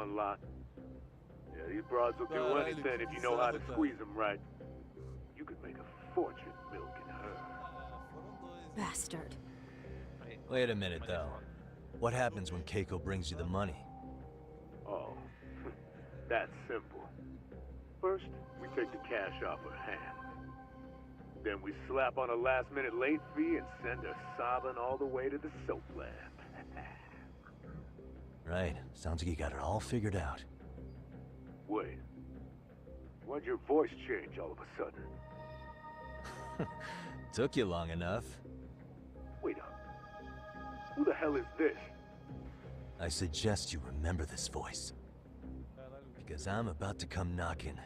on lock. Yeah, these broads will do anything if you know how to squeeze them right. You could make a fortune milking her. Bastard. Wait a minute, though. What happens when Keiko brings you the money? Oh, that's simple. First, we take the cash off her hand. Then we slap on a last-minute late fee and send her sobbing all the way to the soap lab. Right. Sounds like you got it all figured out. Wait. Why'd your voice change all of a sudden? Took you long enough. Wait up. Who the hell is this? I suggest you remember this voice. Because I'm about to come knocking,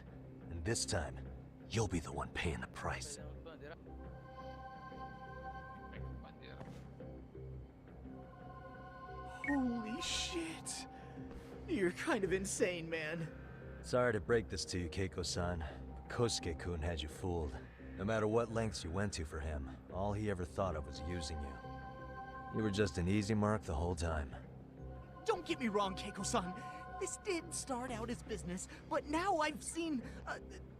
and this time, you'll be the one paying the price. Holy shit. You're kind of insane, man. Sorry to break this to you, Keiko-san, but Kosuke-kun had you fooled. No matter what lengths you went to for him, all he ever thought of was using you. You were just an easy mark the whole time. Don't get me wrong, Keiko-san. This did start out as business, but now I've seen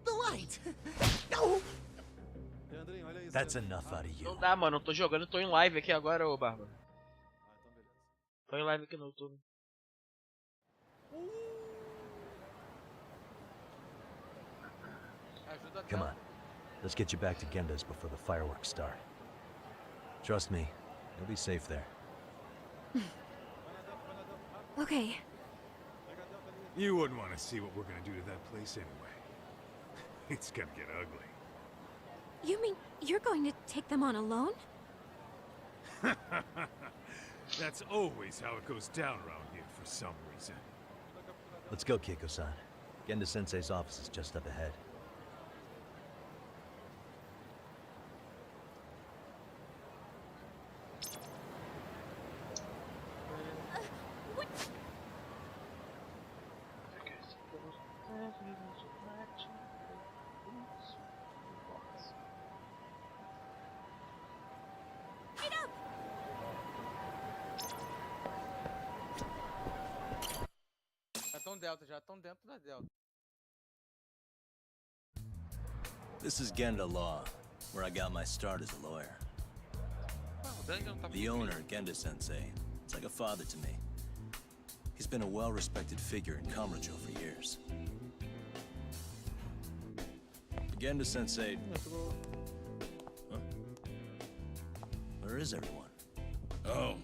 the light. No! That's enough out of you. Não dá, mano. Eu tô jogando, eu tô em live aqui agora, ô Bárbaro. Tô em live aqui no YouTube. Come on. Let's get you back to Genda's before the fireworks start. Trust me, you'll be safe there. Okay. You wouldn't want to see what we're gonna do to that place anyway. It's gonna get ugly. You mean you're going to take them on alone? That's always how it goes down around here for some reason. Let's go, Keiko-san. Genda-sensei's office is just up ahead. Já estão dentro da Delta. This is Genda Law, where I got my start as a lawyer. The owner, Genda-sensei, is like a father to me. He's been a well-respected figure in Kamurocho for years. Genda-sensei... Huh? Where is everyone? Oh,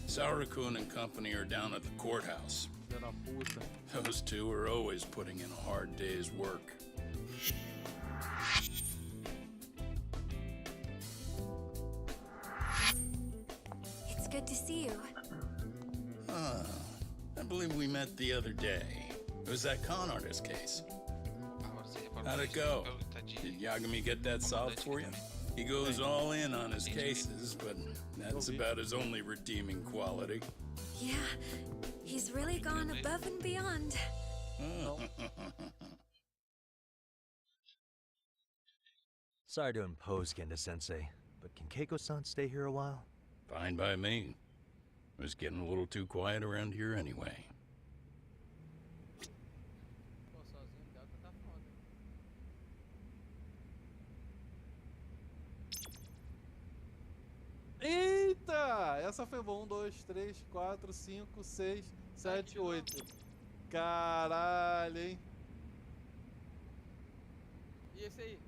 Saura-kun and company are down at the courthouse. Those two are always putting in a hard day's work. It's good to see you. I believe we met the other day. It was that con artist case. How'd it go? Did Yagami get that solved for you? He goes all in on his cases, but that's about his only redeeming quality. Yeah, he's really gone above and beyond. Sorry to impose, Genda-sensei, but can Keiko-san stay here a while? Fine by me. It was getting a little too quiet around here anyway. Eita! Essa foi boa. 1, 2, 3, 4, 5, 6, 7, 8. Caralho, hein? E esse aí?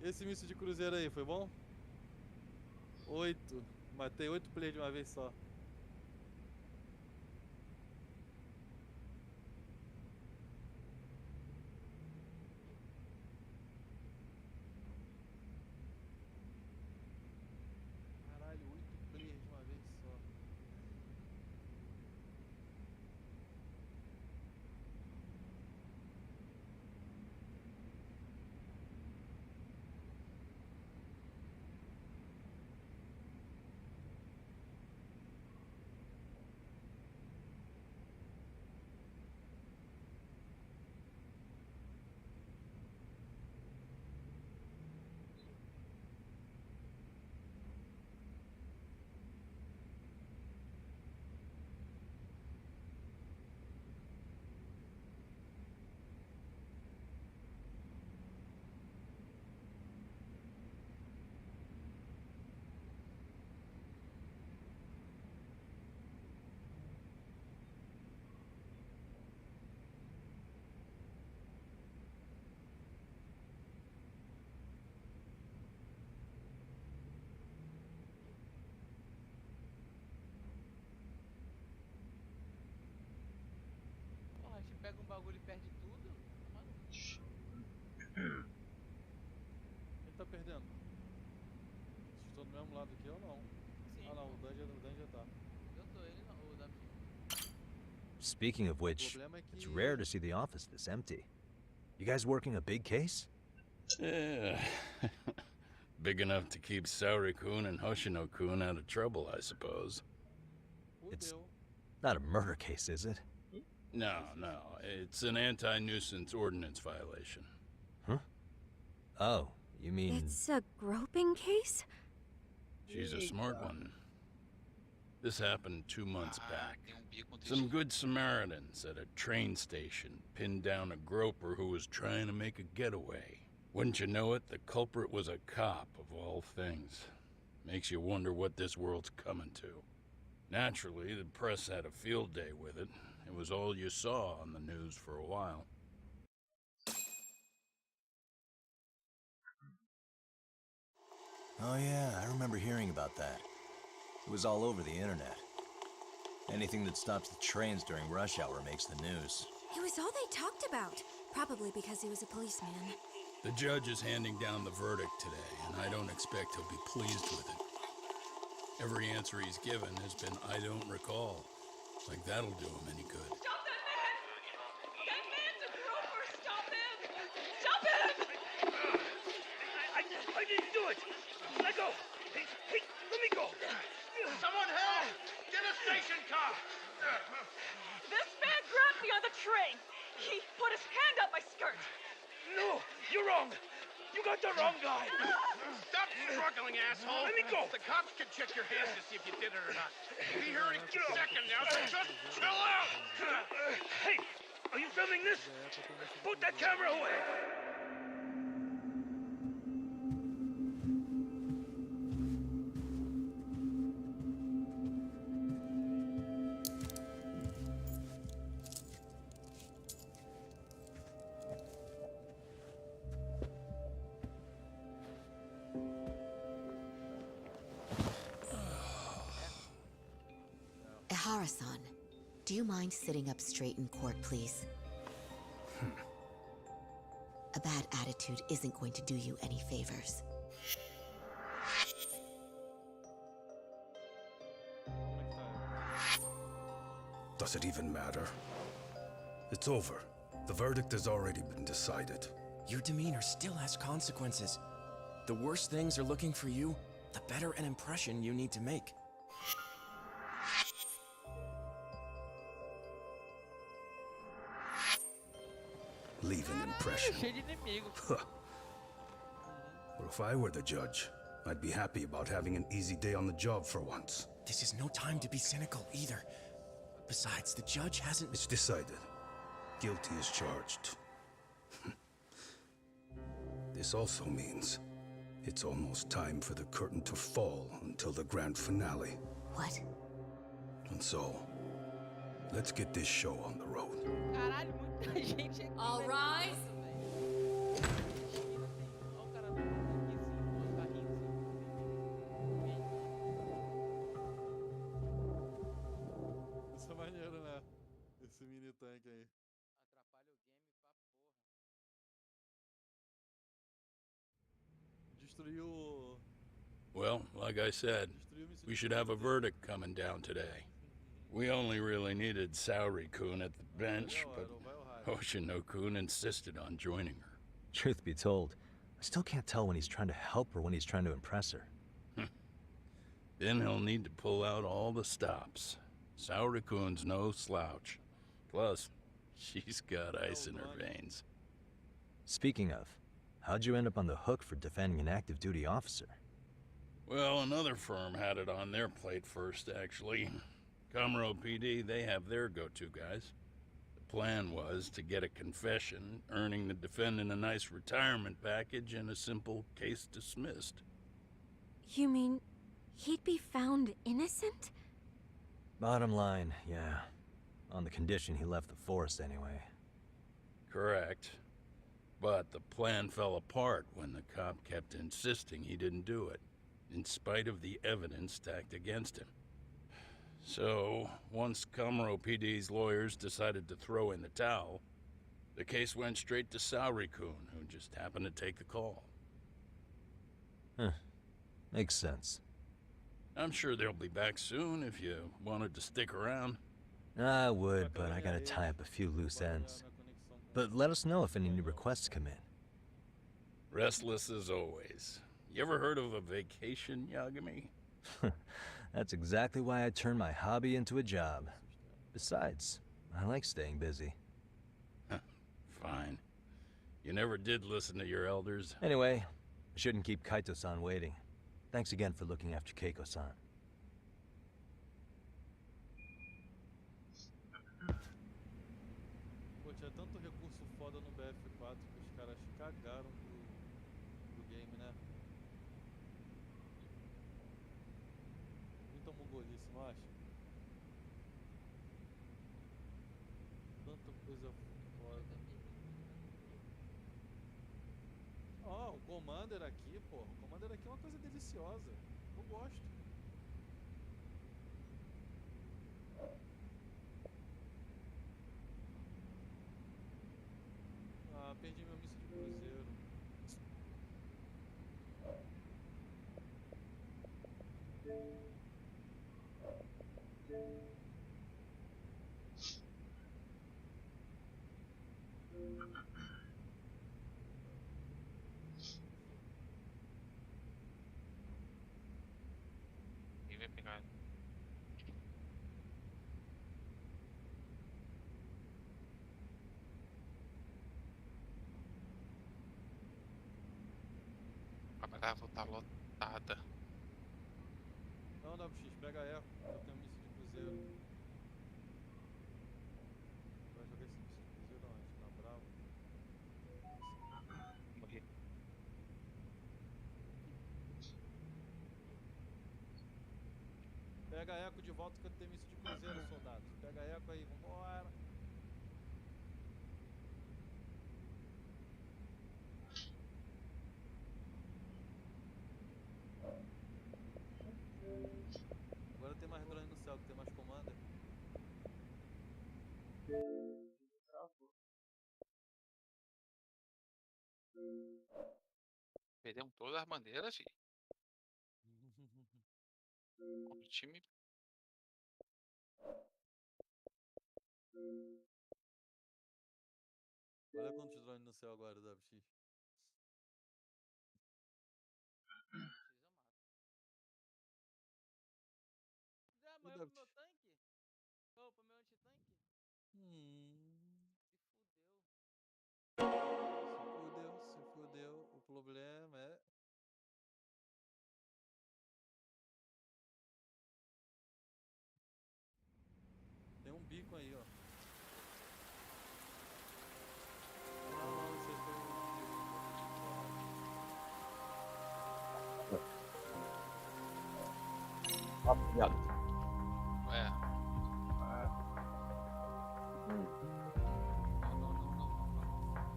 Esse míssil de cruzeiro aí, foi bom? 8. Matei 8 players de uma vez só. Caralho, 8 players de uma vez só. pega um bagulho e perde tudo? Mano, Quem tá perdendo? Vocês estão do mesmo lado que eu, não? sim. Ah, não, o Dungeon tá. Eu tô, ele não. O Davi. Speaking of which, problema é it's que- rare to see the office this empty. You guys working a big case? Yeah. Big enough to keep Saori-kun and Hoshino-kun out of trouble, I suppose. It's- Fudeu. Not a murder case, is it? No, it's an anti-nuisance ordinance violation. Oh, you mean... It's a groping case? She's a smart one. This happened 2 months back. Some good Samaritans at a train station pinned down a groper who was trying to make a getaway. Wouldn't you know it, the culprit was a cop, of all things. Makes you wonder what this world's coming to. Naturally, the press had a field day with it. It was all you saw on the news for a while. Oh yeah, I remember hearing about that. It was all over the internet. Anything that stops the trains during rush hour makes the news. It was all they talked about. Probably because he was a policeman. The judge is handing down the verdict today, and I don't expect he'll be pleased with it. Every answer he's given has been, I don't recall. Like that'll do him any good. Stop that man! That man's a groper! Stop him! Stop him! I didn't do it! Let go! Hey, let me go! Someone help! Get a station car! This man grabbed me on the train! He put his hand up my skirt! No, you're wrong! You got the wrong guy! Stop struggling, asshole! Let me go! The cops can check your hands to see if you did it or not. Be here any second now, so just chill out! Hey, are you filming this? Put that camera away! Ehara-san, do you mind sitting up straight in court, please? A bad attitude isn't going to do you any favors. Does it even matter? It's over. The verdict has already been decided. Your demeanor still has consequences. The worse things are looking for you, the better an impression you need to make. Leave an impression. Cheio de inimigo. Well, if I were the judge, I'd be happy about having an easy day on the job for once. This is no time to be cynical either. Besides, the judge hasn't... It's decided. Guilty is charged. This also means it's almost time for the curtain to fall until the grand finale. What? And so, let's get this show on the road. Caralho, muita gente aqui. All velho. rise. Olha o cara aqui assim, os carrinhos assim. Isso é maneiro, né? Esse mini tanque aí. Atrapalha o game pra porra. Destruiu o... Well, like I said, we should have a verdict coming down today. We only really needed Saori-kun at the bench, but Hoshino-kun insisted on joining her. Truth be told, I still can't tell when he's trying to help or when he's trying to impress her. Then he'll need to pull out all the stops. Saori-kun's no slouch. Plus, she's got ice in her veins. Speaking of, how'd you end up on the hook for defending an active duty officer? Well, another firm had it on their plate first, actually. Comro PD, they have their go-to guys. The plan was to get a confession, earning the defendant a nice retirement package and a simple case dismissed. You mean he'd be found innocent? Bottom line, yeah. On the condition he left the force anyway. Correct. But the plan fell apart when the cop kept insisting he didn't do it, in spite of the evidence stacked against him. So, once Comro PD's lawyers decided to throw in the towel, the case went straight to Saori-kun, who just happened to take the call. Huh. Makes sense. I'm sure they'll be back soon if you wanted to stick around. I would, but I gotta tie up a few loose ends. But let us know if any new requests come in. Restless as always. You ever heard of a vacation, Yagami? That's exactly why I turned my hobby into a job. Besides, I like staying busy. Fine. You never did listen to your elders. Anyway, I shouldn't keep Kaito-san waiting. Thanks again for looking after Keiko-san. Pô, tinha tanto recurso foda no BF4 que os caras cagaram pro game, né? Muita mongolice, não acha? Tanta coisa foda. Ó, o Commander aqui, pô. O Commander aqui é uma coisa deliciosa. Eu gosto. Ah, perdi meu míssil de cruzeiro. Quem vai pegar? A brava tá lotada. Não, WX, pega a Eco. Eu tenho míssil de cruzeiro. Vai jogar esse míssil de cruzeiro onde? Na Bravo? Morri. Pega a Eco de volta que eu tenho míssil de cruzeiro, soldado. Pega a Eco aí, vambora. Agora tem mais drone no céu, que tem mais commander. Perdemos todas as bandeiras, filho. O time. Olha quantos drones no céu agora, WX. Já morreu pro meu tanque? Ou pro meu antitanque? Se fudeu. O problema é... Tem um bico aí, ó. Não, isso aí foi um É. Não.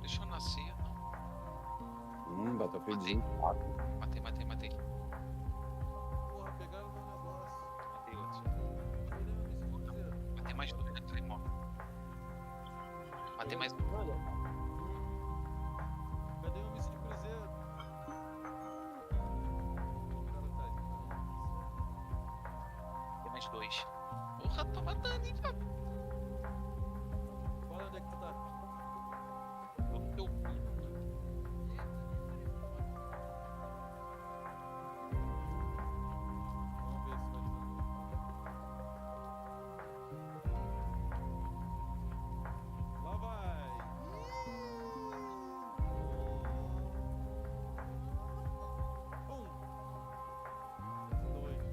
Deixa eu nascer, não. Battlefieldzinho 4. Matei. Porra, pegaram o meu negócio. Matei outro. Cadê meu míssil de cruzeiro? Matei mais dois, né? Falei, morre. Matei mais um. Cadê meu míssil de cruzeiro? O cara tá ali. Matei mais dois. Porra, tô matando, hein, Fábio? Fala onde é que tu tá. Tô no teu cu. Vamos ver se vai de novo. Lá vai! Dois.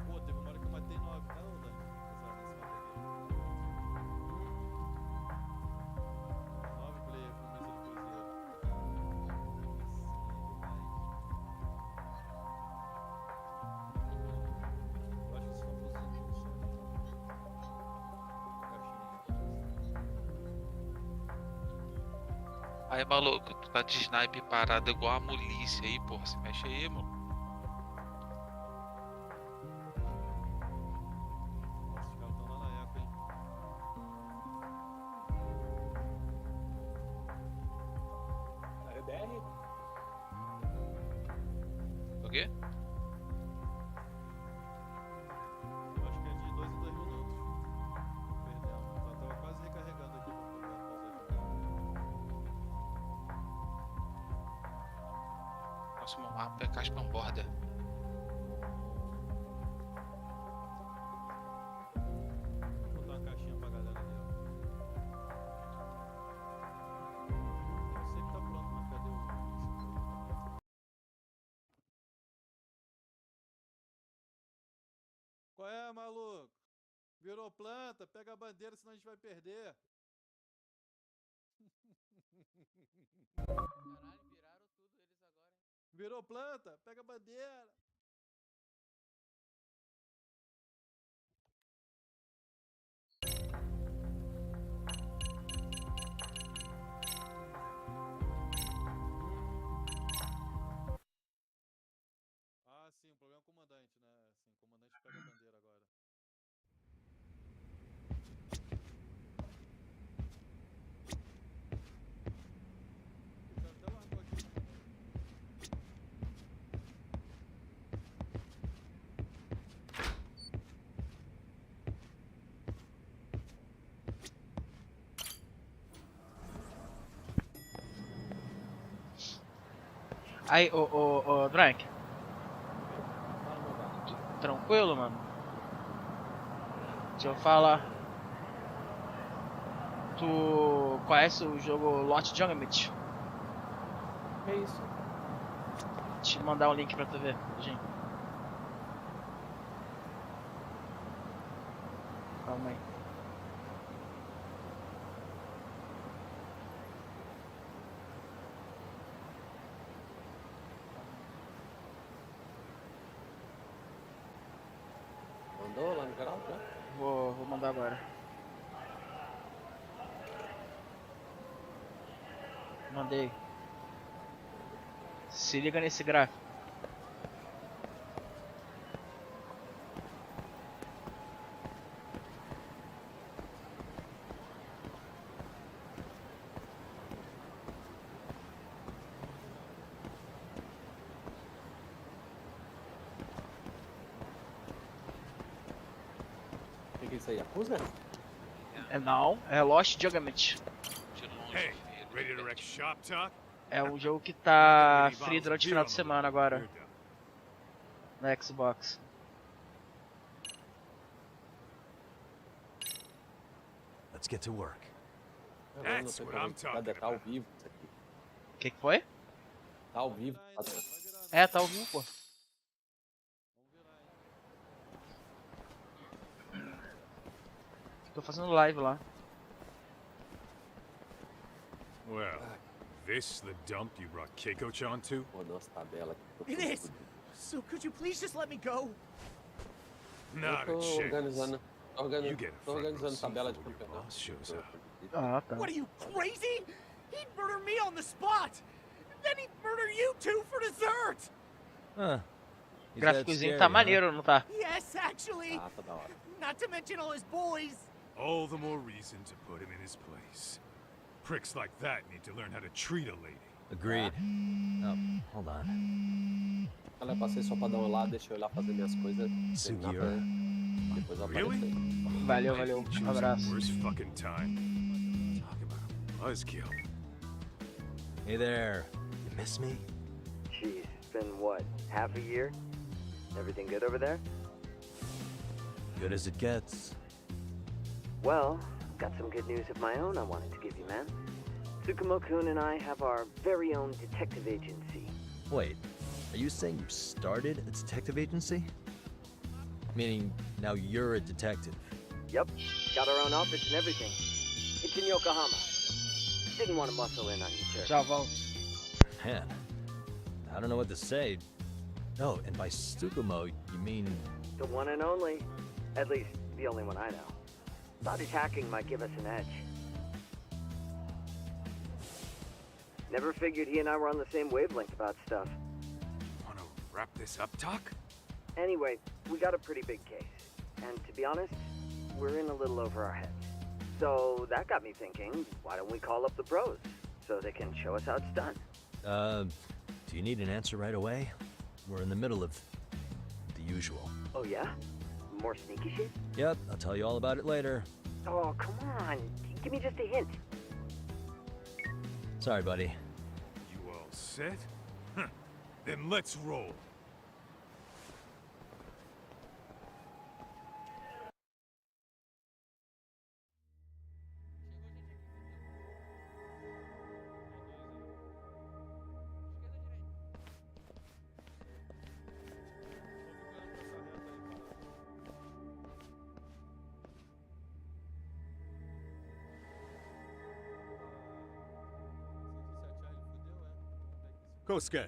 Pô, teve uma hora que eu matei 9, tá, ô Dani? Pesado nesse mapa aqui. 9 player com míssil de cruzeiro. Eu acho que isso não funciona. Aí, maluco, tu tá de snipe parado igual a polícia aí, porra. Se mexe aí, mano. Próximo mapa é Caspian Border. Vou botar uma caixinha pra galera ali, ó. Eu sei que tá pronto, mas cadê o... Qual é, maluco? Virou planta? Pega a bandeira, senão a gente vai perder. Caralho, viraram tudo eles agora, hein? Virou planta? Pega a bandeira. Ah, sim, o problema é o comandante, né? Sim, o comandante pega a bandeira agora. Ele até largou aqui, comandante. Aí, ô, Drank. Tranquilo, mano? Deixa eu falar. Tu conhece o jogo Lot Junglement? Que isso? Deixa eu mandar um link pra tu ver, Jim. Calma aí. Mandou lá no canal, já? Vou mandar agora. Mandei. Se liga nesse gráfico. O que é isso aí? Acusa? Não, é Lost Judgment. Hey, ready to wreck shop talk? É um jogo que tá free durante o final de semana agora. Na Xbox. Let's get to work. That's what I'm talking Tá ao about. vivo isso aqui. Que foi? Tá ao vivo. É, tá ao vivo, pô. Tô fazendo live lá. Well, this the dump you brought Keiko-chan to? Pô, nossa tabela aqui. It is! So could you please just let me go? Not a Eu tô chance. organizando. You get a Tô front row organizando seat tabela for de when your campeonato. boss shows up. Ah, tá. What are you, crazy? He'd murder me on the spot! Then he'd murder you two for dessert! Huh. O He's that gráficozinho scary, tá huh? maneiro, não tá? Yes, actually! Ah, tá da hora. Not to mention all his boys! All the more reason to put him in his place. Pricks like that need to learn how to treat a lady. Agreed. Oh, hold on. Ela passei só pra dar uma lá, deixa eu ir lá fazer minhas coisas. Terminar pra... Depois eu apareço Really? aí. Valeu, valeu. Choose the Abraço. worst fucking time. Talk about a buzzkill. Hey there. You miss me? Geez, it's been what, half a year? Everything good over there? Good as it gets. Well, got some good news of my own I wanted to give you, man. Tsukumo-kun and I have our very own detective agency. Wait, are you saying you started a detective agency? Meaning, now you're a detective. Yep, got our own office and everything. It's in Yokohama. Didn't want to muscle in on you, sir. Já volto. Man, I don't know what to say. Oh, and by Tsukumo, you mean... The one and only. At least, the only one I know. Thought his hacking might give us an edge. Never figured he and I were on the same wavelength about stuff. Wanna wrap this up, Talk? Anyway, we got a pretty big case. And to be honest, we're in a little over our heads. So that got me thinking, why don't we call up the pros so they can show us how it's done? Do you need an answer right away? We're in the middle of the usual. Oh yeah? More sneaky shit? Yep, I'll tell you all about it later. Oh, come on. Give me just a hint. Sorry, buddy. You all set? Huh. Then let's roll. Kosuke,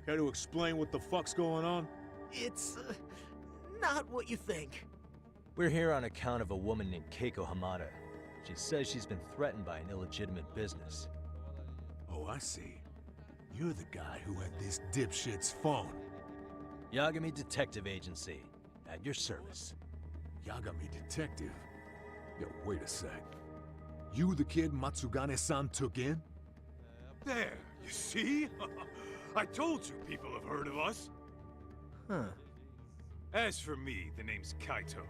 care to explain what the fuck's going on? It's not what you think. We're here on account of a woman named Keiko Hamada. She says she's been threatened by an illegitimate business. Oh, I see. You're the guy who had this dipshit's phone. Yagami Detective Agency, at your service. Yagami Detective? Yo, wait a sec. You the kid Matsugane-san took in? There, you see? I told you people have heard of us. Huh. As for me, the name's Kaito.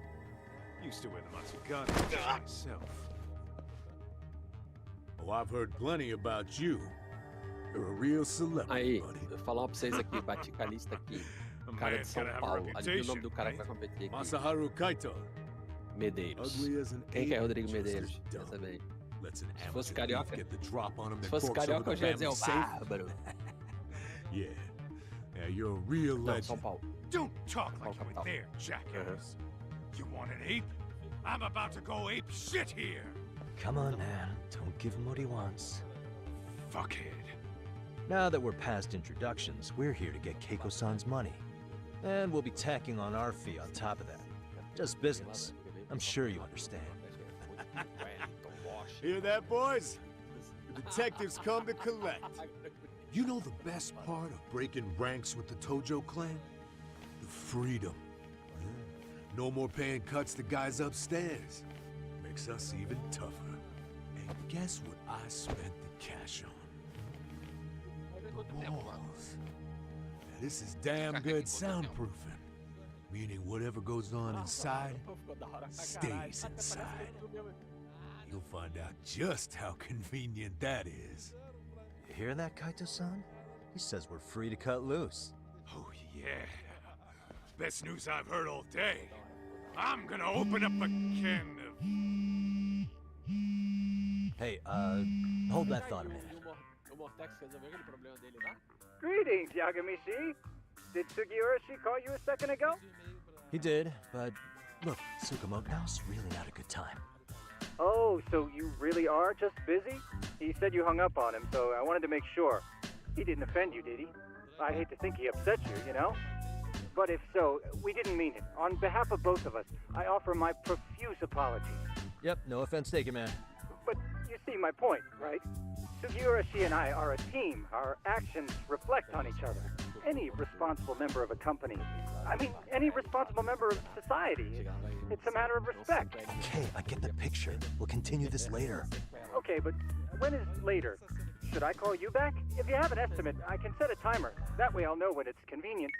Used to wear the Matsugane myself. Oh, I've heard plenty about you. You're a real celebrity, Aí, buddy. eu vou falar pra vocês aqui, baticalista aqui. Cara de São Paulo. Adivinha o nome do cara que vai competir aqui? Masaharu Kaito. Medeiros. Ugly as an Quem que é ape, Rodrigo just as Medeiros? dumb. Quer saber? Lets an Se fosse amateur carioca, thief get the drop on him se that fosse forks over carioca, eu the já ia dizer o family safe. bárbaro. Yeah. Yeah, you're a real Não, legend. São Paulo. Don't talk São like Paulo, you were capital. there, jackass. You want an ape? I'm about to go ape shit here. Come on, man. Don't give him what he wants. Fuckhead. Now that we're past introductions, we're here to get Keiko-san's money. And we'll be tacking on our fee on top of that. Just business. I'm sure you understand. Hear that, boys? The detectives come to collect. You know the best part of breaking ranks with the Tojo clan? The freedom. No more paying cuts to guys upstairs. Makes us even tougher. And guess what I spent the cash on? Balls. Now, this is damn good soundproofing. Meaning whatever goes on inside, stays inside. You'll find out just how convenient that is. You hear that, Kaito-san? He says we're free to cut loose. Oh, yeah. Best news I've heard all day. I'm gonna open up a can of... Hey, hold that thought a minute. O Mortex resolveu aquele problema dele lá? Greetings, Yagami-shi. Did Sugiura-shi call you a second ago? He did, but look, Tsukumo, now's really not a good time. Oh, so you really are just busy? He said you hung up on him, so I wanted to make sure. He didn't offend you, did he? I hate to think he upset you, you know? But if so, we didn't mean it. On behalf of both of us, I offer my profuse apologies. Yep, no offense taken, man. But you see my point, right? Sugiura-shi and I are a team. Our actions reflect on each other. Any responsible member of a company, I mean, any responsible member of society, it's a matter of respect. Okay, I get the picture. We'll continue this later. Okay, but when is later? Should I call you back? If you have an estimate, I can set a timer. That way I'll know when it's convenient.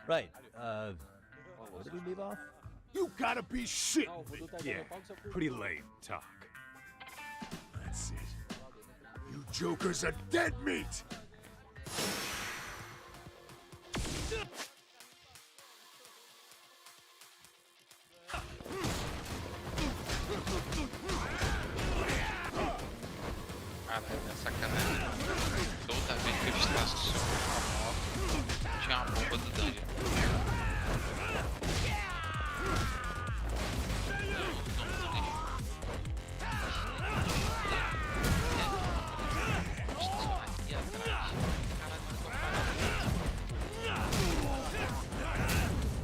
Right, where did we leave off? You gotta be shit! Yeah, pretty lame talk. That's it. You jokers are dead meat! Caralho, é sacanagem. Toda vez que ele estaciona a moto, tinha uma bomba do dungeon. Aqui atrás.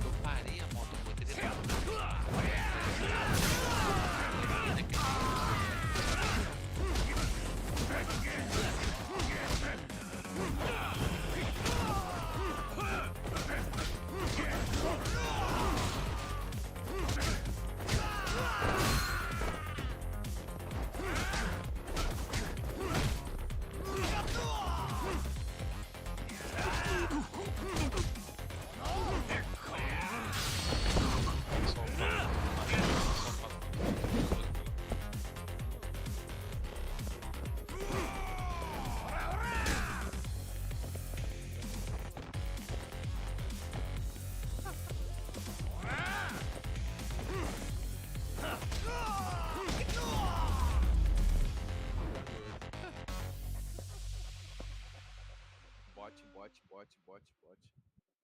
Eu parei a moto, eu poderia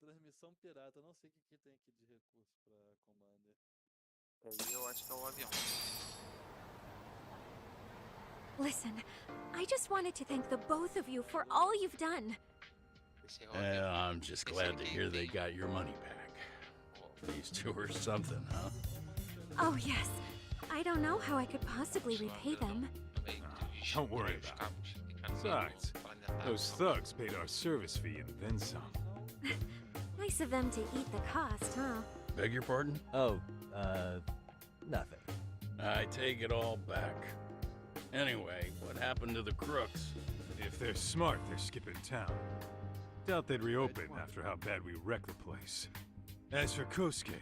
Transmissão pirata. Eu não sei o que tem aqui de recurso pra Commander. Aí eu acho que é o avião. Listen, I just wanted to thank the both of you for all you've done. I'm just glad to hear they got your money back. These two are something, huh? Oh, yes. I don't know how I could possibly repay them. Don't worry about it. Besides, those thugs paid our service fee and then some. Nice of them to eat the cost, huh? Beg your pardon? Oh, nothing. I take it all back. Anyway, what happened to the crooks? If they're smart, they're skipping town. Doubt they'd reopen after how bad we wrecked the place. As for Kosuke,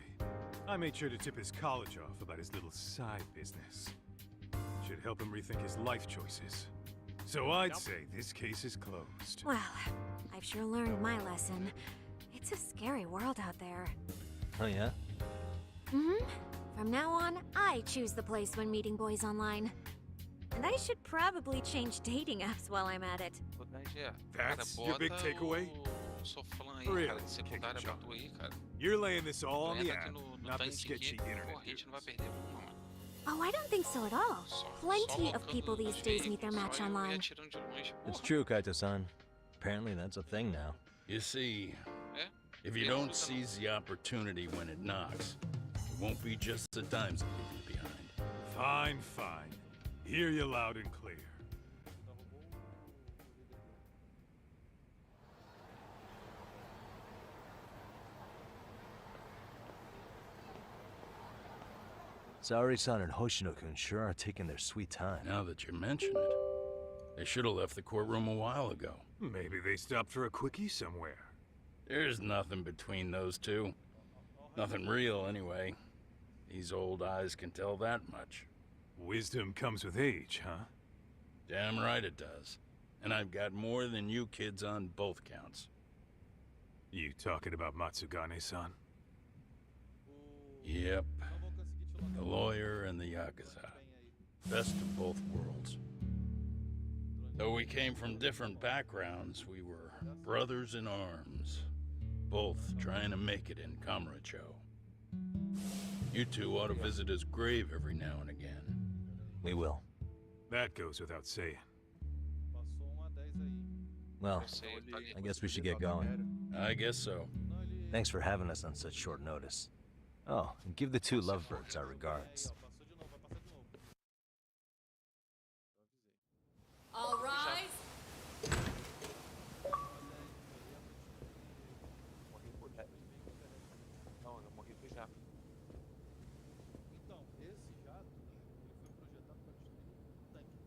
I made sure to tip his college off about his little side business. Should help him rethink his life choices. So I'd say this case is closed. Well, I've sure learned my lesson. It's a scary world out there. Oh, yeah? Mm-hmm. From now on, I choose the place when meeting boys online. And I should probably change dating apps while I'm at it. That's your big takeaway? For real, you're laying this all on the app, not the sketchy internet. Oh, I don't think so at all. Plenty of people these days meet their match online. It's true, Kaito-san. Apparently that's a thing now. You see, if you don't seize the opportunity when it knocks, it won't be just the dimes that leave you behind. Fine, fine. Hear you loud and clear. Saori-san and Hoshino-kun sure are taking their sweet time. Now that you mention it, they should have left the courtroom a while ago. Maybe they stopped for a quickie somewhere. There's nothing between those two. Nothing real, anyway. These old eyes can tell that much. Wisdom comes with age, huh? Damn right it does. And I've got more than you kids on both counts. You talking about Matsugane-san? Yep. The lawyer and the Yakuza. Best of both worlds. Though we came from different backgrounds, we were brothers in arms. Both trying to make it in Kamurocho. You two ought to visit his grave every now and again. We will. That goes without saying. Well, I guess we should get going. I guess so. Thanks for having us on such short notice. Oh, and give the two lovebirds our regards. All rise. Então, esse jato, ele foi projetado para destruir um tanque.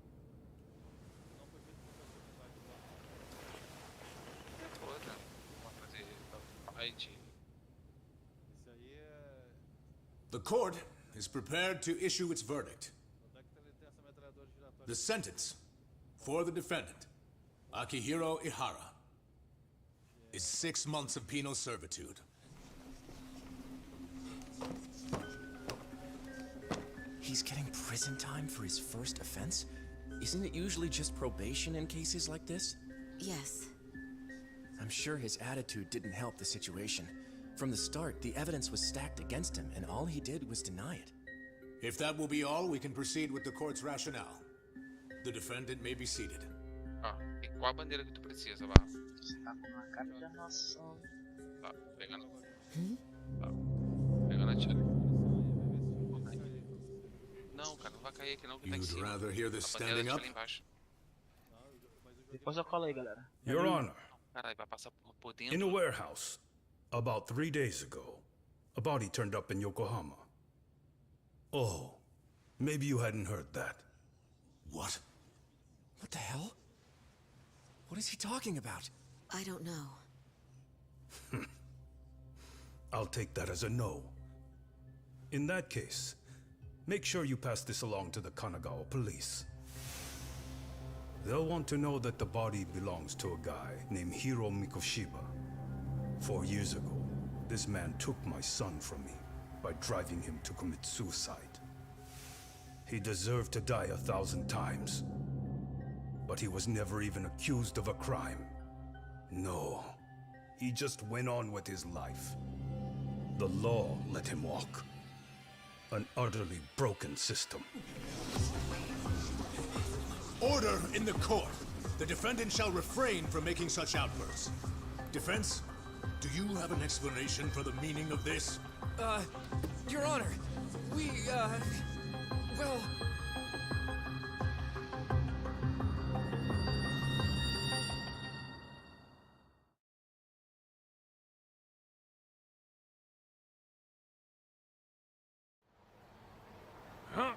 Não foi feito para Haiti. Esse aí é... The court is prepared to issue its verdict. The sentence for the defendant, Akihiro Ihara, is 6 months of penal servitude. He's getting prison time for his first offense? Isn't it usually just probation in cases like this? Yes. I'm sure his attitude didn't help the situation. From the start, the evidence was stacked against him, and all he did was deny it. If that will be all, we can proceed with the court's rationale. The defendant may be seated. Ah, e qual a bandeira que tu precisa, Barra? Tá com uma cara de noção. Tá, pegando. Tá, pegando a tira. Não, cara, não vai cair aqui não, que tá em You'd cima. rather hear this A bandeira standing tá up? ali embaixo. Depois eu colo aí, galera. Your Honor, Caralho, vai passar por dentro. in a warehouse, about 3 days ago, a body turned up in Yokohama. Oh, maybe you hadn't heard that. What? What the hell? What is he talking about? I don't know. I'll take that as a no. In that case, make sure you pass this along to the Kanagawa police. They'll want to know that the body belongs to a guy named Hiro Mikoshiba. 4 years ago, this man took my son from me by driving him to commit suicide. He deserved to die 1,000 times, but he was never even accused of a crime. No, He just went on with his life. The law let him walk. An utterly broken system. Order in the court. The defendant shall refrain from making such outbursts. Defense, do you have an explanation for the meaning of this? Your Honor, well... Huh?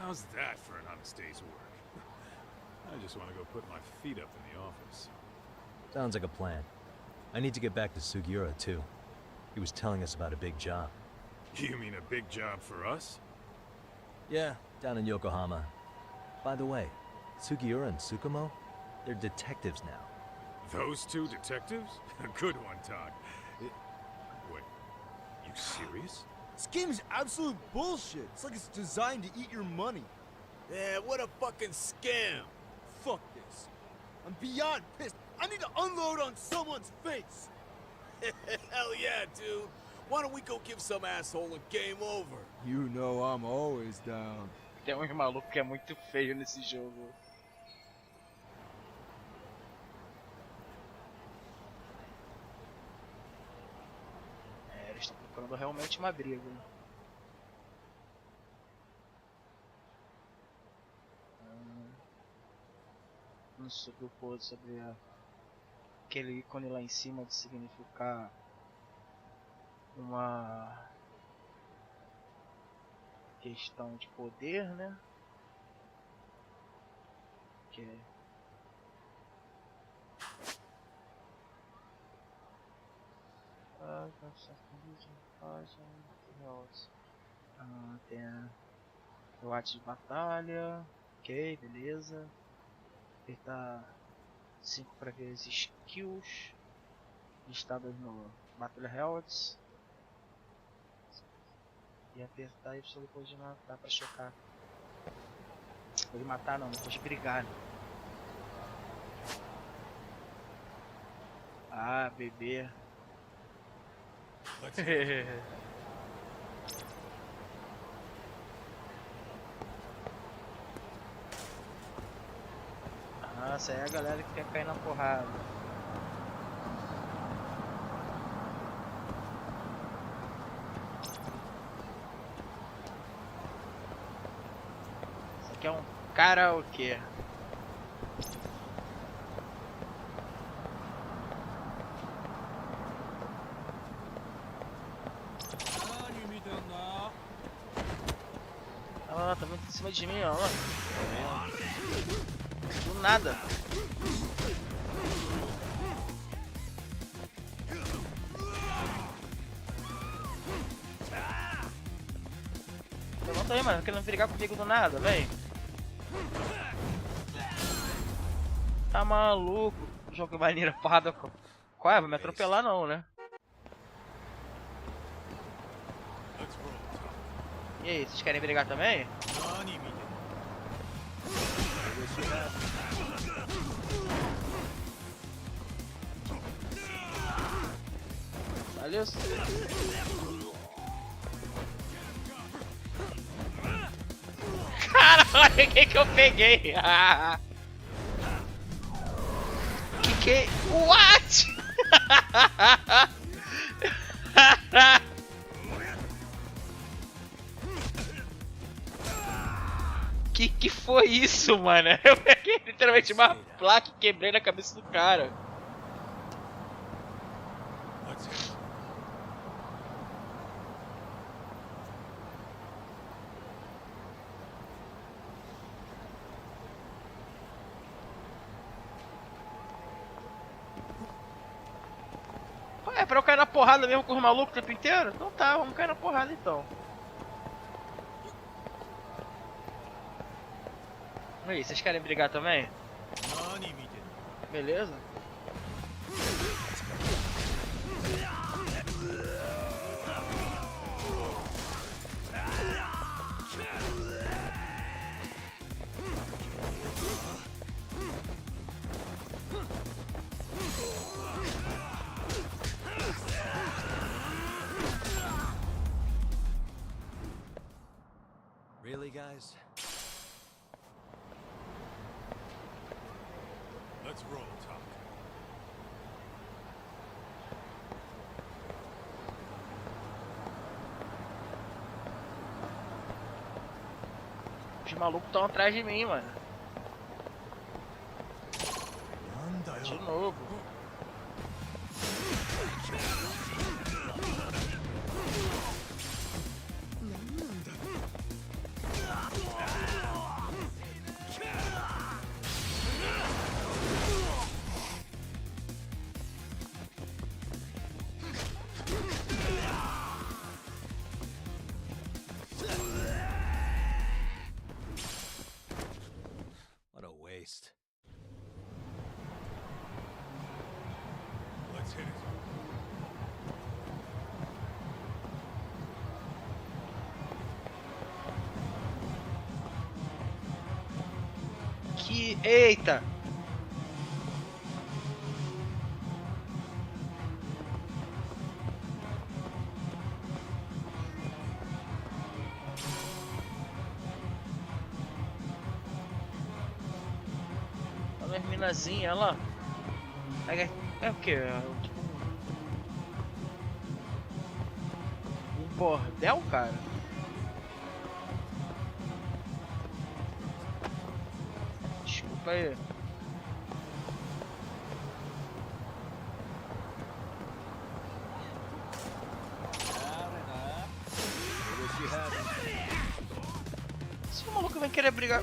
How's that for an honest day's work? I just want to go put my feet up in the office. Sounds like a plan. I need to get back to Sugiura, too. He was telling us about a big job. You mean a big job for us? Yeah, down in Yokohama. By the way, Sugiura and Tsukumo, they're detectives now. Those two detectives? Good one, Todd. Wait, you serious? This game is absolute bullshit. It's like it's designed to eat your money. Yeah, what a fucking scam. Fuck this. I'm beyond pissed. I need to unload on someone's face. Hell yeah, dude. Why don't we go give some asshole a game over? You know I'm always down. Tem um maluco que é muito feio nesse jogo. Eles estão procurando realmente uma briga. Não subiu sobre aquele ícone lá em cima de significar uma questão de poder, né? Que é tem o ato de batalha, ok, beleza. Apertar 5 para ver as skills listadas no Batalha Helds e apertar Y depois de matar para chocar. Depois de matar não, depois de brigar. Né? Ah, bebê. Nossa, é a galera que quer cair na porrada. Isso aqui é um karaokê. Ah, tá muito em cima de mim, ó. Do nada. Levanta aí, mano, querendo brigar comigo do nada, vem. Tá maluco? Jogo maneiro, porrada. Qual é? Vai me atropelar não, né? E aí, vocês querem brigar também? Valeu. Cara, olha o que eu peguei. Que what? Que foi isso, mano? Eu peguei literalmente uma placa e quebrei na cabeça do cara. É pra eu cair na porrada mesmo com os malucos o tempo inteiro? Então tá, vamos cair na porrada então. E aí, vocês querem brigar também? Beleza? Really, guys? Let's roll, Talk. Os malucos estão atrás de mim, mano. De novo. What a waste. Let's hit it. Que... Eita! Olha as minazinhas, olha lá. É o que? É tipo um bordel, cara? Desculpa aí. Se o maluco vai querer brigar.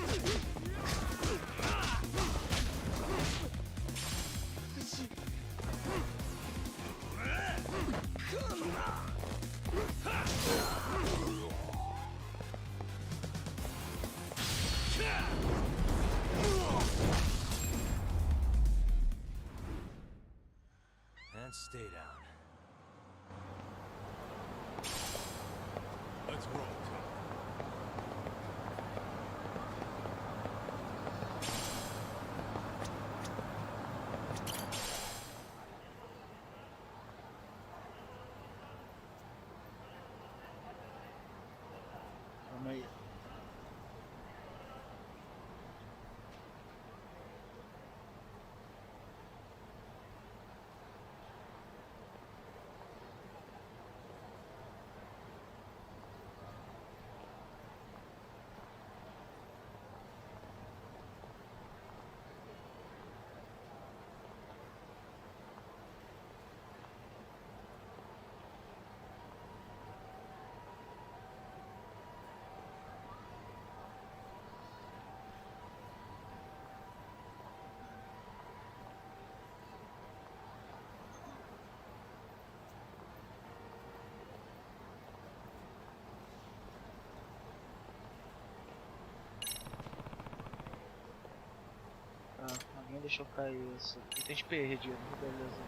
And stay down. Let's roll, Talk. Calma aí. Alguém deixou cair isso. Tem perdido, beleza.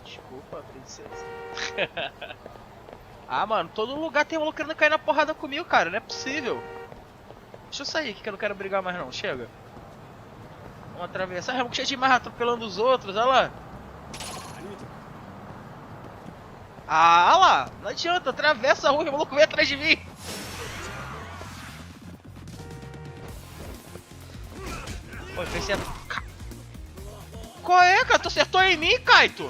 Desculpa, princesa. Ah, mano, todo lugar tem maluco querendo cair na porrada comigo, cara. Não é possível. Deixa eu sair aqui que eu não quero brigar mais não. Chega. Vamos atravessar. Remo cheio de marra atropelando os outros, olha lá. Ah lá. Não adianta, atravessa a rua e o maluco vem atrás de mim. Pô, pensei... Qual é, cara? Tu acertou em mim, Kaito?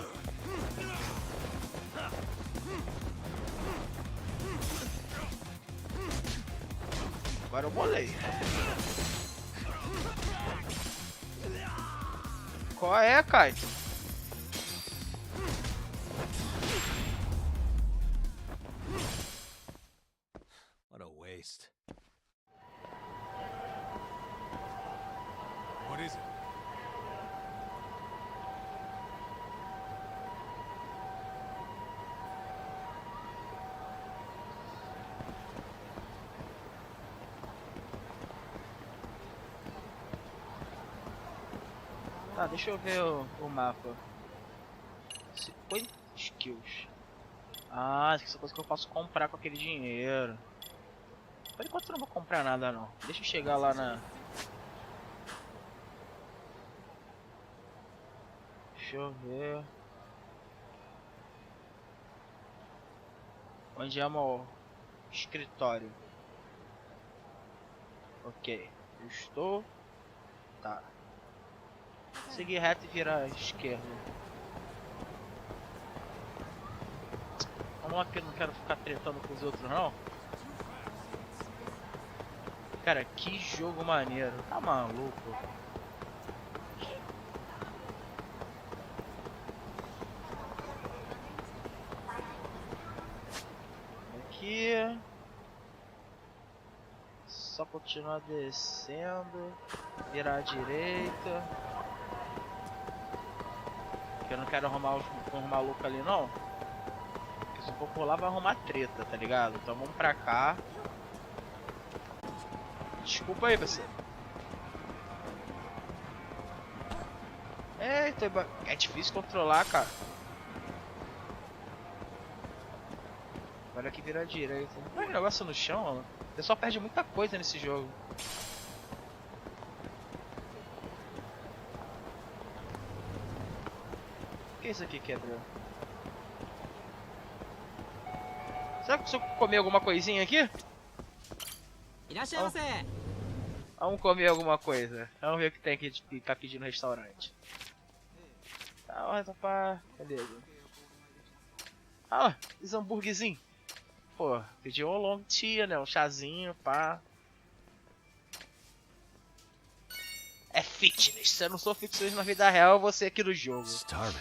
Agora eu bolei. Qual é, Kaito? What a waste. What is it? Tá, deixa eu ver o mapa. Point skills. Ah, isso é coisa que eu posso comprar com aquele dinheiro. Por enquanto eu não vou comprar nada não. Deixa eu chegar lá na... Deixa eu ver... Onde é o escritório? Ok, eu estou. Tá. Seguir reto e virar à esquerda. Vamos lá que eu não quero ficar tretando com os outros não. Cara, que jogo maneiro. Tá maluco. Aqui. Só continuar descendo. Virar à direita. Que eu não quero arrumar os malucos ali não. Porque se eu for por lá vai arrumar treta, tá ligado? Então vamos pra cá. Desculpa aí, parceiro. Eita, é difícil controlar, cara. Agora aqui vira a direita. Não é um negócio no chão, mano. O pessoal perde muita coisa nesse jogo. O que é isso aqui, quebrou? Será que se eu comer alguma coisinha aqui? Vamos comer alguma coisa. Vamos ver o que tem aqui de ficar pedindo no restaurante. Tá, olha, pá. Beleza. Ah, esse hambúrguerzinho. Pô, pedi um long tea, né? Um chazinho, pá. É fitness. Se eu não sou fitness na vida real, eu vou ser aqui no jogo. Starving.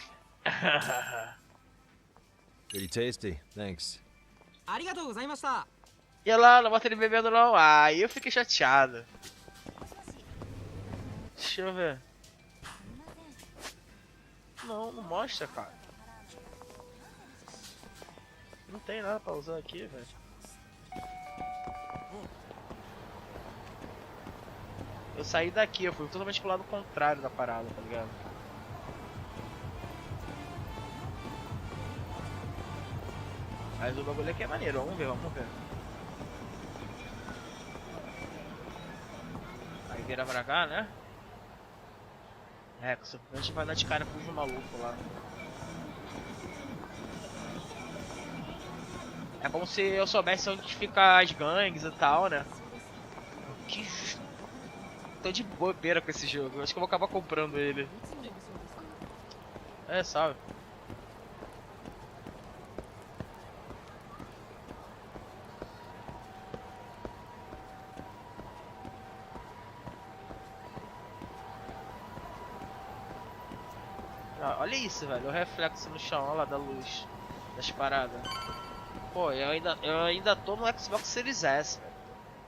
Pretty tasty, thanks. E lá, não bota ele bebendo não. Aí eu fiquei chateado. Deixa eu ver. Não, não mostra, cara. Não tem nada pra usar aqui, velho. Eu saí daqui, eu fui totalmente pro lado contrário da parada, tá ligado? Mas o bagulho aqui é maneiro, vamos ver, vamos ver. Aí vira pra cá, né? É, que a gente vai dar de cara com os malucos lá. É como se eu soubesse onde fica as gangues e tal, né? Que... Tô de bobeira com esse jogo, acho que eu vou acabar comprando ele. É, sabe? Ah, olha isso, velho, o reflexo no chão, olha lá da luz das paradas. Pô, eu ainda tô no Xbox Series S, velho.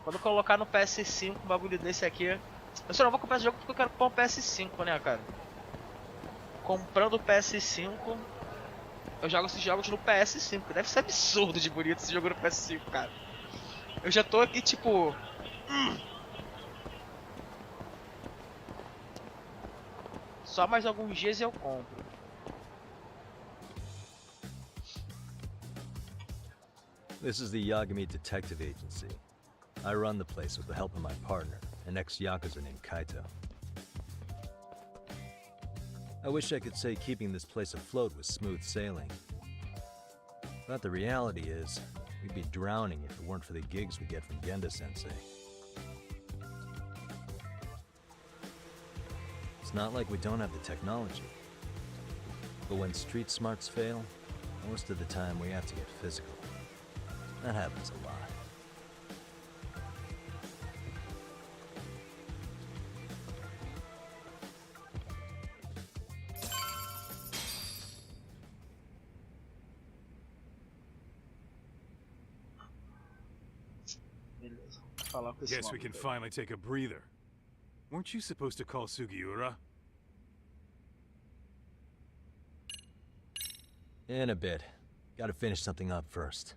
Quando eu colocar no PS5 um bagulho desse aqui, eu só não vou comprar esse jogo porque eu quero comprar um PS5, né, cara? Comprando o PS5, eu jogo esses jogos no PS5. Deve ser absurdo de bonito esse jogo no PS5, cara. Eu já tô aqui, tipo... Só mais alguns dias eu compro. This is the Yagami Detective Agency. I run the place with the help of my partner, an ex-Yakuza named Kaito. I wish I could say keeping this place afloat was smooth sailing. But the reality is, we'd be drowning if it weren't for the gigs we get from Genda-sensei. It's not like we don't have the technology. But when street smarts fail, most of the time we have to get physical. That happens a lot. Guess we can finally take a breather. Weren't you supposed to call Sugiura? In a bit. Gotta finish something up first.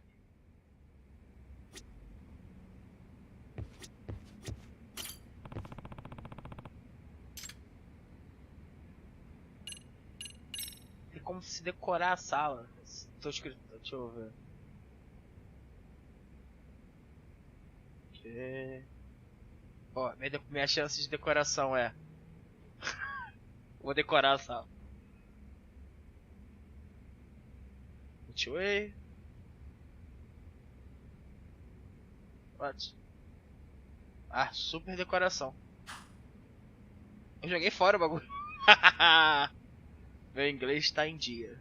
Tem como se decorar a sala. Tô escrito, deixa eu ver. Ó, minha chance de decoração é... Vou decorar a sala. Multiway. What? Ah, super decoração. Eu joguei fora o bagulho. Meu inglês tá em dia.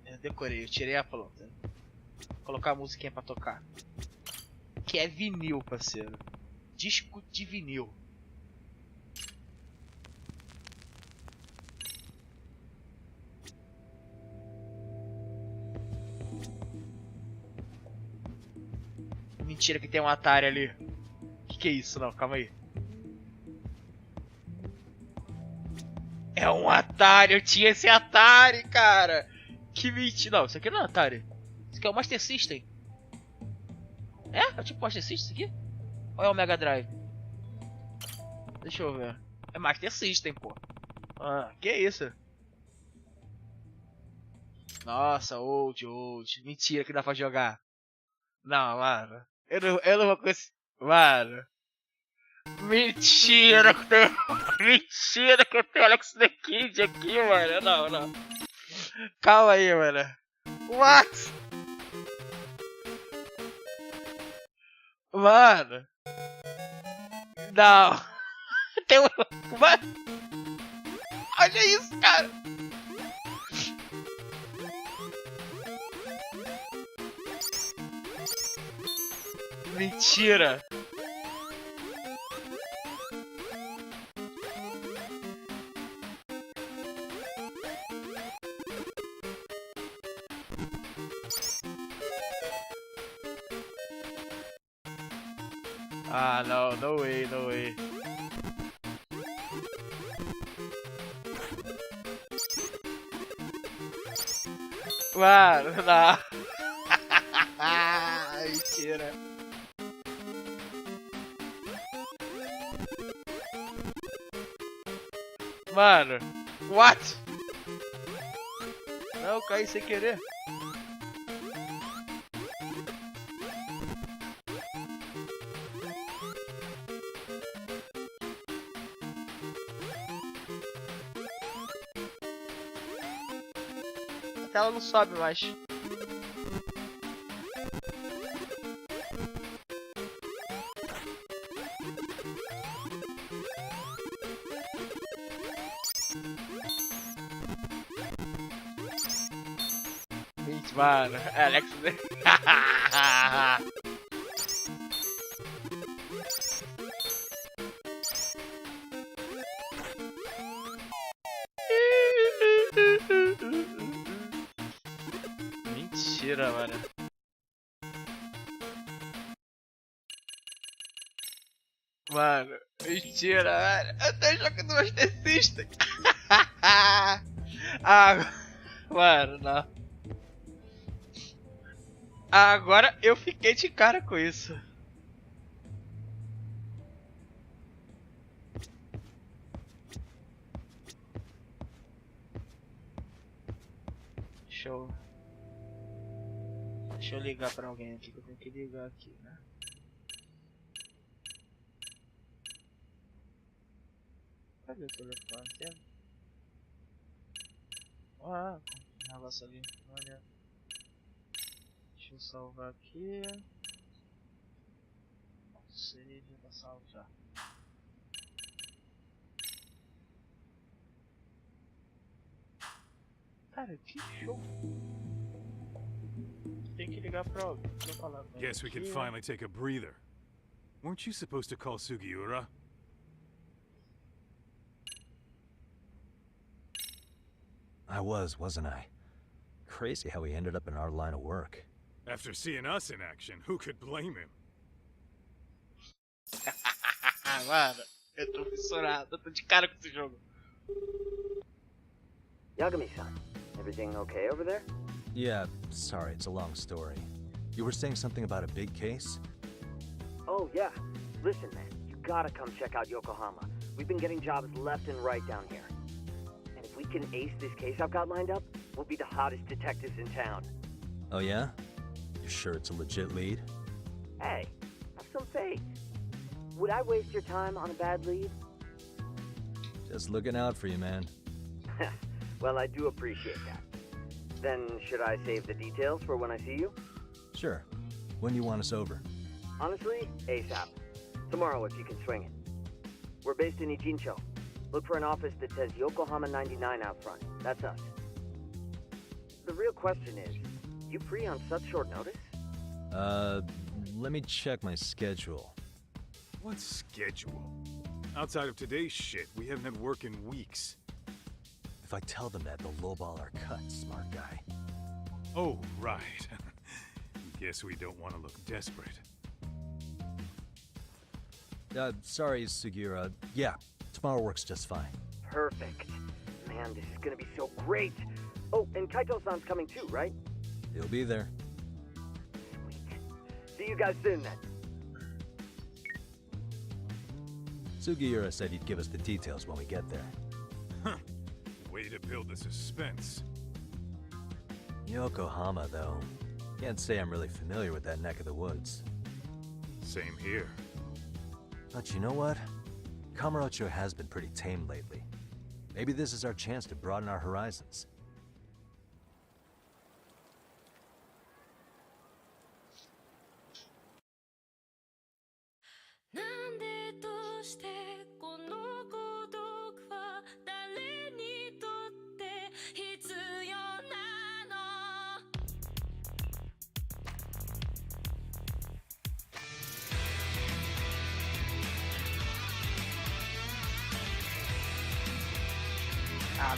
Eu decorei, eu tirei a planta. Vou colocar a musiquinha pra tocar. Que é vinil, parceiro. Disco de vinil. Mentira que tem um Atari ali. Que é isso? Não, calma aí. É um Atari, eu tinha esse Atari, cara. Que mentira. Não, isso aqui não é Atari. Isso aqui é o Master System. É tipo Master System isso aqui? Ou é o Mega Drive? Deixa eu ver. É Master System, pô. Ah, que isso? Nossa, old. Mentira que dá pra jogar. Não, mano. Eu não vou conseguir. Mano. Mentira que tem. Mentira que eu tenho Alex the Kid aqui, mano. Não. Calma aí, mano. What? Mano. Não. Tem um. Mano. Olha isso, cara. Mentira. Ah, não, no way. Mano, não. Mentira. Mano, what? Não, eu caí sem querer. A tela não sobe mais. Mano, Alex. Mentira, mano. Mano, mentira, mano. Eu tô jogando Master System. Mano, não. Agora eu fiquei de cara com isso. Deixa eu ligar pra alguém aqui, que eu tenho que ligar aqui, né? Cadê o telefone? Ah, negócio ali. Olha. Deixa eu salvar aqui. Save pra salvar. Cara, que show. Tem que ligar pra alguém. Deixa eu falar com ele. Guess we can finally take a breather. Weren't you supposed to call Sugiura? I was, wasn't I? Crazy how he ended up in our line of work. After seeing us in action, who could blame him? Mano, eu tô fissurado, eu tô de cara com esse jogo. Yagami-san, everything okay over there? Yeah, sorry, it's a long story. You were saying something about a big case? Oh, yeah. Listen, man, you gotta come check out Yokohama. We've been getting jobs left and right down here. And if we can ace this case I've got lined up, we'll be the hottest detectives in town. Oh yeah? You sure it's a legit lead? Hey, have some faith. Would I waste your time on a bad lead? Just looking out for you, man. Well, I do appreciate that. Then, should I save the details for when I see you? Sure. When do you want us over? Honestly, ASAP. Tomorrow if you can swing it. We're based in Ijincho. Look for an office that says Yokohama 99 out front. That's us. The real question is, you free on such short notice? Let me check my schedule. What schedule? Outside of today's shit, we haven't had work in weeks. If I tell them that, they'll lowball our cut, smart guy. Oh, right. Guess we don't want to look desperate. Sorry, Sugiura. Yeah, tomorrow works just fine. Perfect. Man, this is gonna be so great. Oh, and Kaito-san's coming too, right? He'll be there. Sweet. See you guys soon then. Sugiura said he'd give us the details when we get there. Huh. Way to build the suspense. Yokohama, though. Can't say I'm really familiar with that neck of the woods. Same here. But you know what? Kamurocho has been pretty tame lately. Maybe this is our chance to broaden our horizons.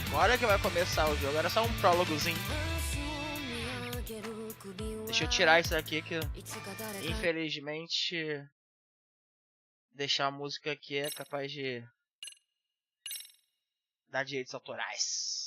Agora que vai começar o jogo, era só um prólogozinho. Deixa eu tirar isso daqui que infelizmente deixar a música aqui é capaz de dar direitos autorais.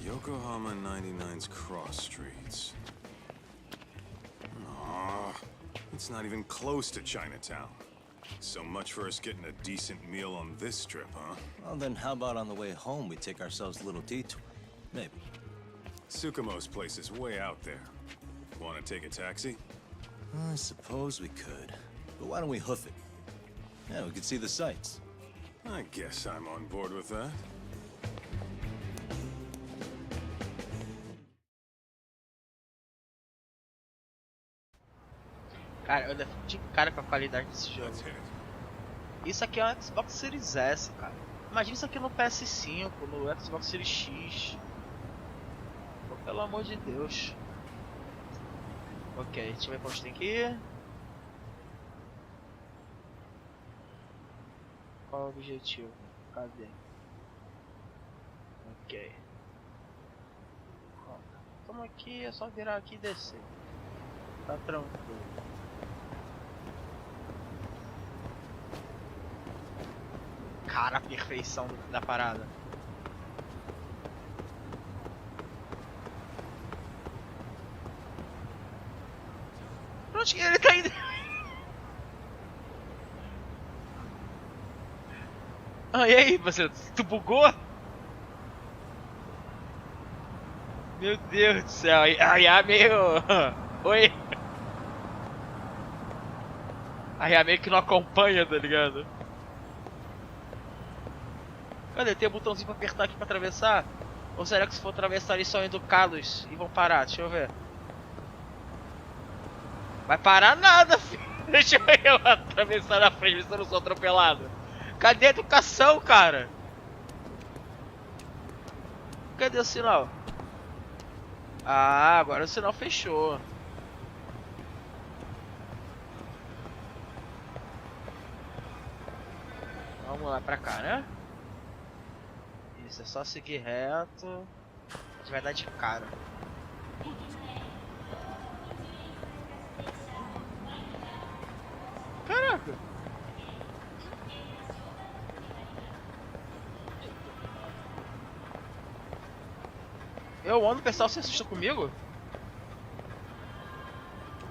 Yokohama 99's cross streets. Aw, it's not even close to Chinatown. So much for us getting a decent meal on this strip, huh? Well, then how about on the way home we take ourselves a little detour? Maybe. Tsukumo's place is way out there. Want to take a taxi? I suppose we could. But why don't we hoof it? Yeah, we could see the sights. I guess I'm on board with that. Cara, eu defino de cara com a qualidade desse jogo. Isso aqui é um Xbox Series S, cara. Imagina isso aqui no PS5, no Xbox Series X. Pô, pelo amor de Deus. Ok, deixa eu ver pra onde tem que ir. Qual é o objetivo? Cadê? Ok. Estamos aqui, é só virar aqui e descer. Tá tranquilo. Cara, a perfeição da parada. Pra onde que ele tá indo? Ah, e aí, você? Tu bugou? Meu Deus do céu. Ai, meio... Oi. Ai, meio que não acompanha, tá ligado? Cadê? Tem um botãozinho pra apertar aqui pra atravessar? Ou será que se for atravessar eles são educados e vão parar? Deixa eu ver. Vai parar nada, filho. Deixa eu atravessar na frente se eu não sou atropelado. Cadê a educação, cara? Cadê o sinal? Ah, agora o sinal fechou. Vamos lá pra cá, né? Isso, é só seguir reto. A gente vai dar de cara. Cara! Eu ando, o pessoal se assusta comigo?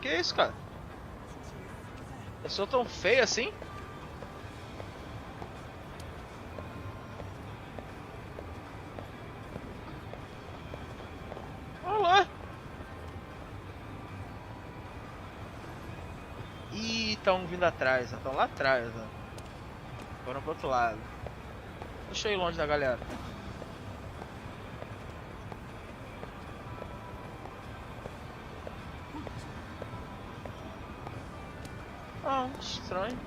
Que é isso, cara? Eu sou tão feio assim? Olha lá! Ih, estão vindo atrás, estão lá atrás, ó. Foram pro outro lado. Deixa eu ir longe da galera. Ah, estranho.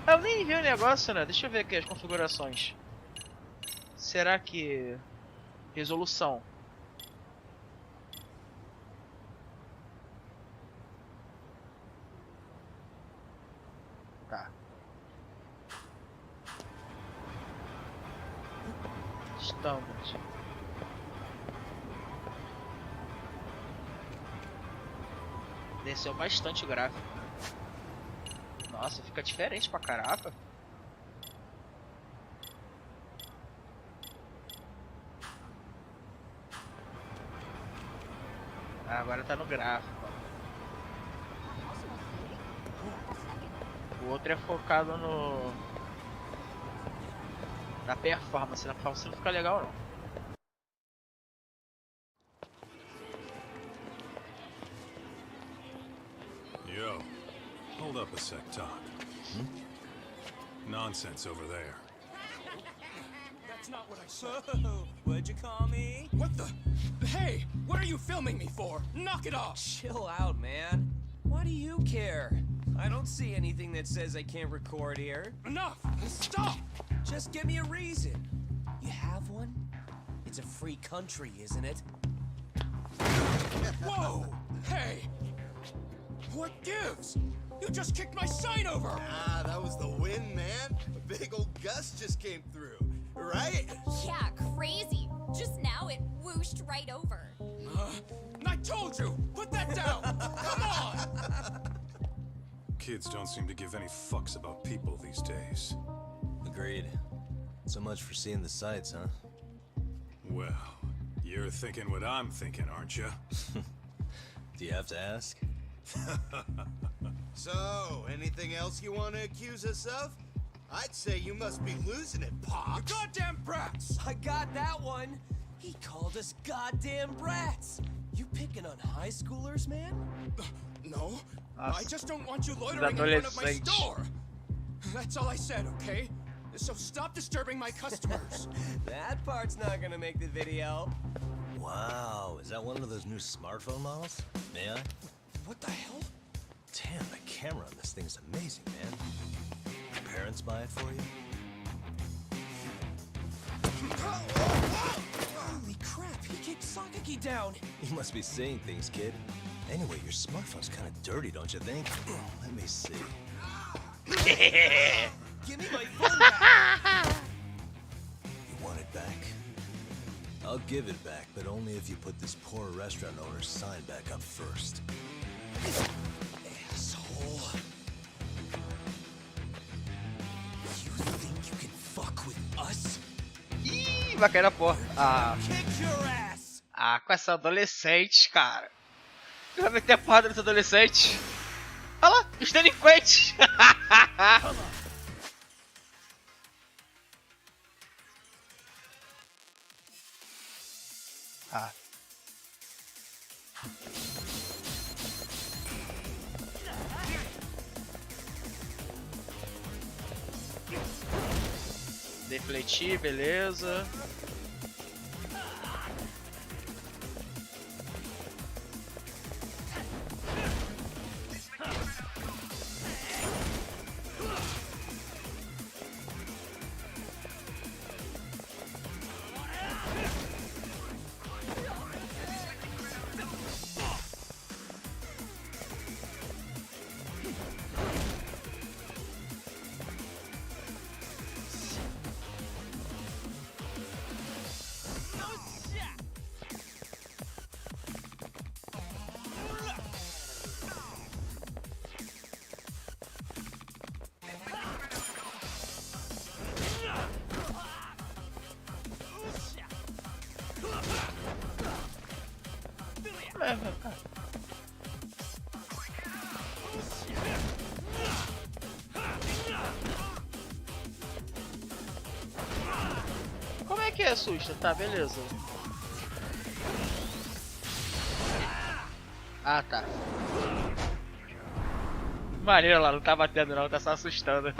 Eu nem vi o negócio, né? Deixa eu ver aqui as configurações. Será que... Resolução. Tá. Standard. Desceu bastante o gráfico. Nossa, fica diferente pra caraca. Ah, agora tá no gráfico. O outro é focado no... na performance. Na performance não fica legal não. Yo, hold up a sec, Todd. Nonsense over there. That's not what I said. What'd you call me? What the? Hey, what are you filming me for? Knock it off! Chill out, man. Why do you care? I don't see anything that says I can't record here. Enough! Stop! Just give me a reason. You have one? It's a free country, isn't it? Whoa! Hey! What gives? You just kicked my sign over! Ah, that was the wind, man. A big old gust just came through, right? Yeah, crazy. Just now it whooshed right over. I told you! Put that down! Come on! Kids don't seem to give any fucks about people these days. Agreed. So much for seeing the sights, huh? Well, you're thinking what I'm thinking, aren't you? Do you have to ask? So, anything else you want to accuse us of? I'd say you must be losing it, Pops. You goddamn brats! I got that one! He called us goddamn brats! You picking on high schoolers, man? No, I just don't want you loitering in front of my store! That's all I said, okay? So stop disturbing my customers! That part's not gonna make the video. Wow, is that one of those new smartphone models? May I? What the hell? Damn, the camera on this thing's amazing, man. Your parents buy it for you? Holy crap, he kicked Sakaki down! You must be seeing things, kid. Anyway, your smartphone's kind of dirty, don't you think? Let me see. Give me my phone back! You want it back? I'll give it back, but only if you put this poor restaurant owner's sign back up first. Asshole. You think you can fuck with us? Ih, vai cair na porra. Ah. Kick your ass! Ah, com essa adolescente, cara. Vai meter a porrada nesse adolescente. Olha lá, os delinquentes. Ah. Defletir, beleza. vem cá. Como é que é, susto? Tá, beleza. Ah, tá. Maneiro lá, não tá batendo não, tá só assustando.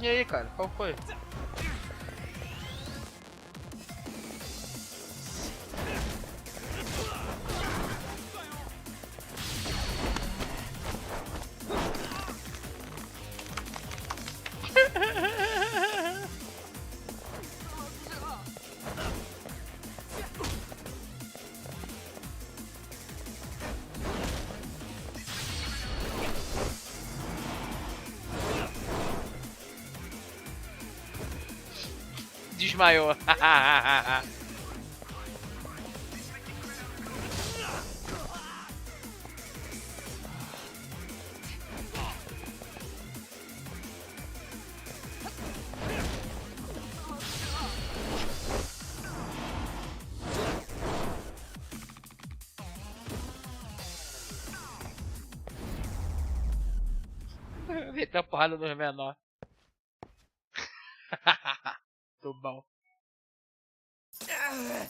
E aí, cara, qual foi? Desmaiou. Meteu a porrada nos menores. Tô bom. That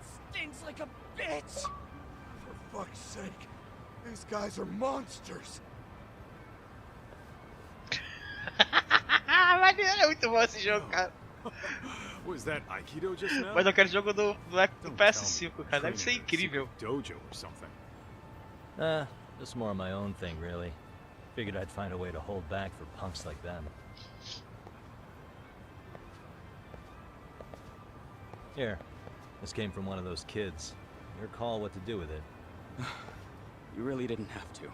stinks like a bitch! For fuck's sake, these guys are monsters! Maneiro, é muito bom esse jogo, cara. Was that Aikido just now? Mas eu quero jogo do PS5, cara. Deve ser incrível. Dojo or something. Just more of my own thing, really. Figured I'd find a way to hold back for punks like them. Here, this came from one of those kids. Your call what to do with it. You really didn't have to.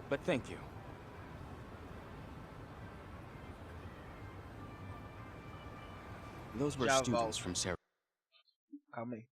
But thank you. Those were Já students volto. from Sarah. Calma aí.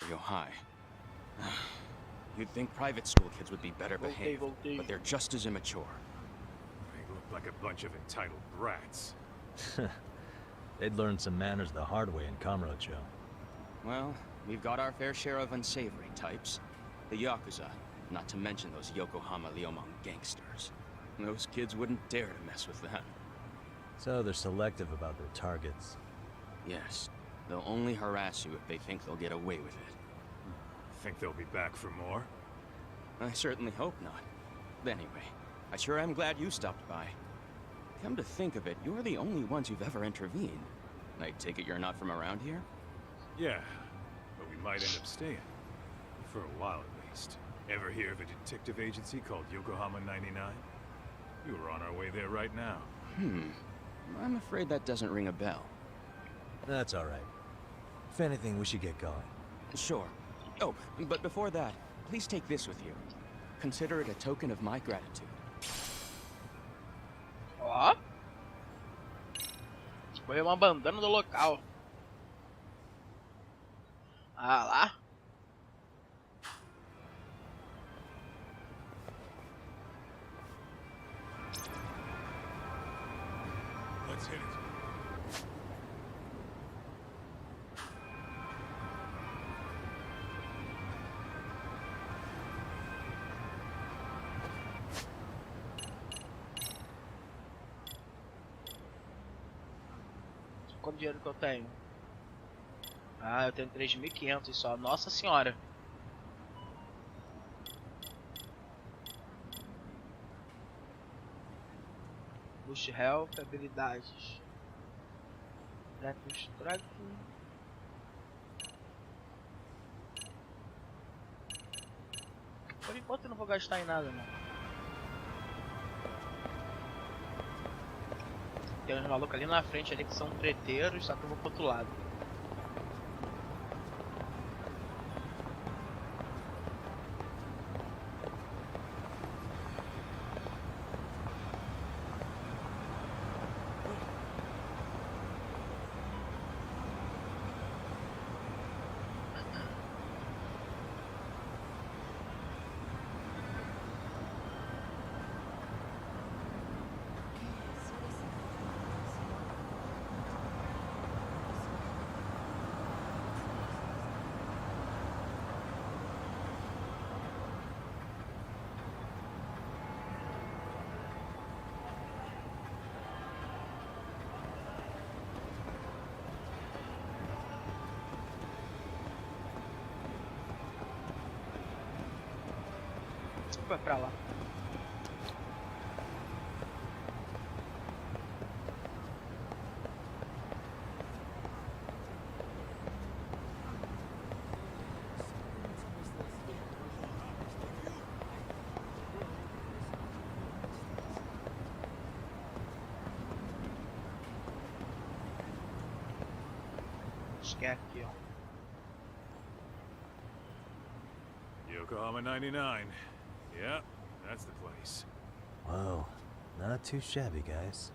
real high. You'd think private school kids would be better behaved, but they're just as immature. They look like a bunch of entitled brats. They'd learn some manners the hard way in Kamurocho. Well, we've got our fair share of unsavory types. The Yakuza, not to mention those Yokohama Liomang gangsters. Those kids wouldn't dare to mess with them. So they're selective about their targets. Yes. They'll only harass you if they think they'll get away with it. Think they'll be back for more? I certainly hope not. But anyway, I sure am glad you stopped by. Come to think of it, you're the only ones who've ever intervened. I take it you're not from around here? Yeah, but we might end up staying. For a while at least. Ever hear of a detective agency called Yokohama 99? We were on our way there right now. I'm afraid that doesn't ring a bell. That's alright. If anything, we should get going. Sure. Oh, but before that, please take this with you. Consider it a token of my gratitude. Ó. Foi uma bandana do local. Ah lá. Let's hit it. Quanto dinheiro que eu tenho? Ah, eu tenho 3.500 só. Nossa senhora. Boost Health, habilidades. Track. Por enquanto eu não vou gastar em nada, não. Tem uns malucos ali na frente ali que são treteiros, só que eu vou pro outro lado. Vai pra lá. Acho que é aqui, ó. Yokohama 99. Yep, that's the place. Whoa, not too shabby, guys.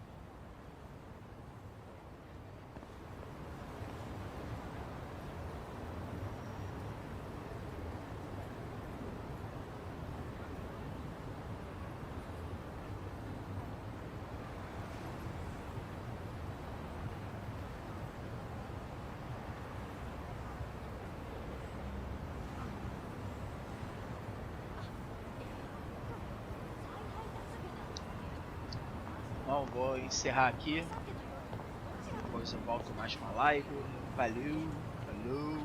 Bom, vou encerrar aqui. Depois eu volto mais com a live. Valeu, falou.